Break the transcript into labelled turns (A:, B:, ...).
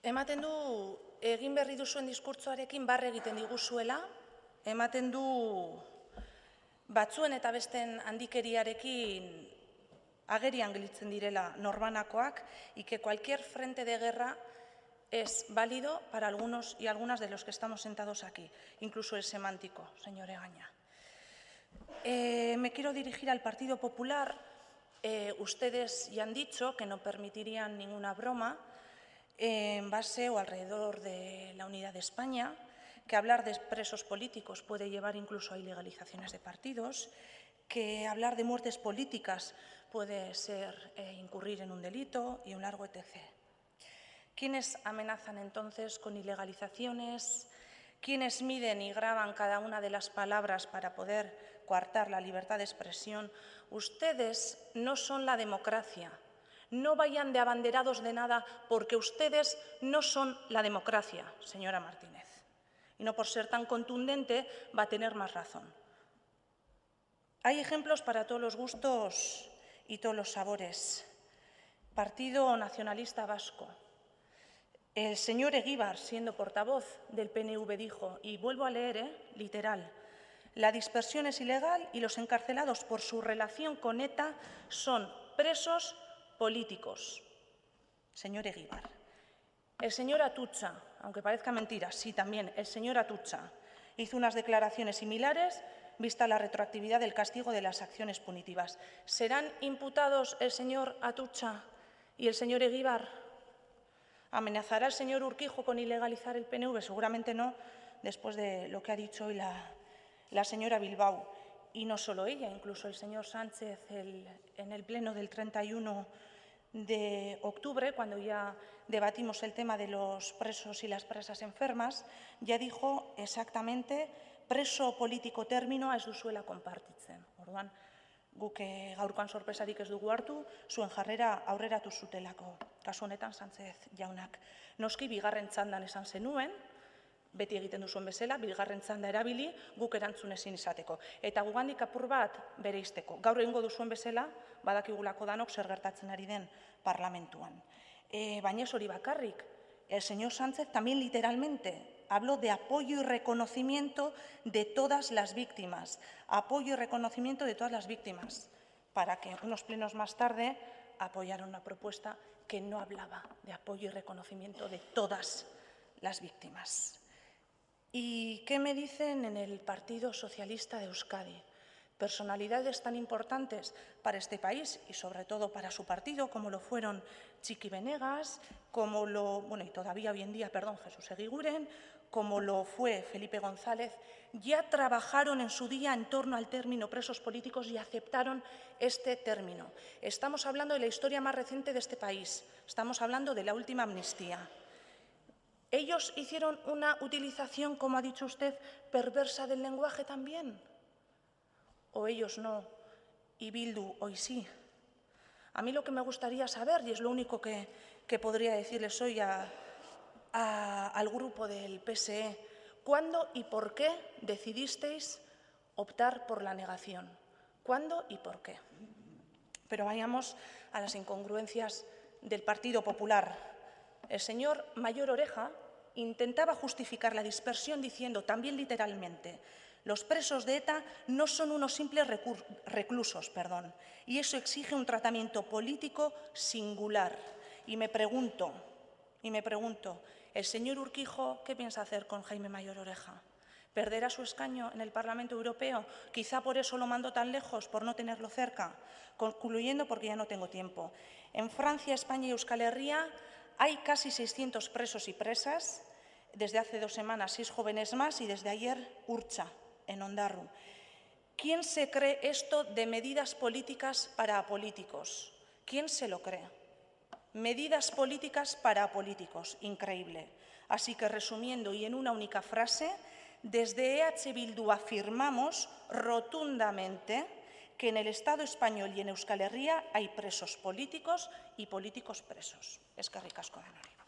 A: Ematen du, egin berri duzuen diskurtsoarekin barre egiten diguzuela, ematen du batzuen eta besten handikeriarekin agerian gelditzen direla norbanakoak y que cualquier frente de guerra es válido para algunos y algunas de los que estamos sentados aquí, incluso el semántico, señor Egaña. Me quiero dirigir al Partido Popular. Ustedes ya han dicho que no permitirían ninguna broma en base o alrededor de la unidad de España, que hablar de presos políticos puede llevar incluso a ilegalizaciones de partidos, que hablar de muertes políticas puede ser incurrir en un delito y un largo etc. ¿Quiénes amenazan entonces con ilegalizaciones? ¿Quiénes miden y graban cada una de las palabras para poder coartar la libertad de expresión? Ustedes no son la democracia. No vayan de abanderados de nada porque ustedes no son la democracia, señora Martínez. Y no por ser tan contundente va a tener más razón. Hay ejemplos para todos los gustos y todos los sabores. Partido Nacionalista Vasco. El señor Eguíbar, siendo portavoz del PNV, dijo, y vuelvo a leer, literal, la dispersión es ilegal y los encarcelados por su relación con ETA son presos políticos. Señor Eguíbar. El señor Atutxa, aunque parezca mentira, sí también, el señor Atutxa hizo unas declaraciones similares vista la retroactividad del castigo de las acciones punitivas. ¿Serán imputados el señor Atutxa y el señor Eguíbar? ¿Amenazará el señor Urquijo con ilegalizar el PNV? Seguramente no, después de lo que ha dicho hoy la señora Bilbao. Y no solo ella, incluso el señor Sánchez en el pleno del 31 de octubre, cuando ya debatimos el tema de los presos y las presas enfermas, ya dijo exactamente preso politiko terminoa ez duzuela konpartitzen. Orduan, guk gaurkoan sorpresarik ez dugu hartu, zuen jarrera aurreratu zutelako. Kasu honetan Sánchez jaunak. Noski bigarren txandan esan zenuen, beti egiten duzuen bezala, bigarren txanda erabili, guk erantzun ezin izateko. Eta gugandik apur bat bereizteko. Gaur egingo duzuen bezala, badakigulako danok zer gertatzen ari den parlamentuan. Baina ez hori bakarrik, el señor Sánchez también literalmente habló de apoyo y reconocimiento de todas las víctimas. Apoyo y reconocimiento de todas las víctimas. Para que unos plenos más tarde apoyaran una propuesta que no hablaba de apoyo y reconocimiento de todas las víctimas. ¿Y qué me dicen en el Partido Socialista de Euskadi? Personalidades tan importantes para este país y sobre todo para su partido, como lo fueron Txiki Benegas, y todavía hoy en día, Jesús Eguiguren, como lo fue Felipe González, ya trabajaron en su día en torno al término presos políticos y aceptaron este término. Estamos hablando de la historia más reciente de este país, estamos hablando de la última amnistía. ¿Ellos hicieron una utilización, como ha dicho usted, perversa del lenguaje también? ¿O ellos no? Y Bildu hoy sí. A mí lo que me gustaría saber, y es lo único que podría decirles hoy al grupo del PSE, ¿cuándo y por qué decidisteis optar por la negación? ¿Cuándo y por qué? Pero vayamos a las incongruencias del Partido Popular. El señor Mayor Oreja intentaba justificar la dispersión diciendo, también literalmente, los presos de ETA no son unos simples reclusos, y eso exige un tratamiento político singular. Y me pregunto, ¿el señor Urquijo qué piensa hacer con Jaime Mayor Oreja? ¿Perderá su escaño en el Parlamento Europeo? Quizá por eso lo mandó tan lejos, por no tenerlo cerca. Concluyendo, porque ya no tengo tiempo. En Francia, España y Euskal Herria hay casi 600 presos y presas. Desde hace 2 semanas, 6 jóvenes más y desde ayer, Urtza, en Ondarru. ¿Quién se cree esto de medidas políticas para apolíticos? ¿Quién se lo cree? Medidas políticas para apolíticos. Increíble. Así que, resumiendo y en una única frase, desde EH Bildu afirmamos rotundamente que en el Estado español y en Euskal Herria hay presos políticos y políticos presos. Eskerrik asko denoi.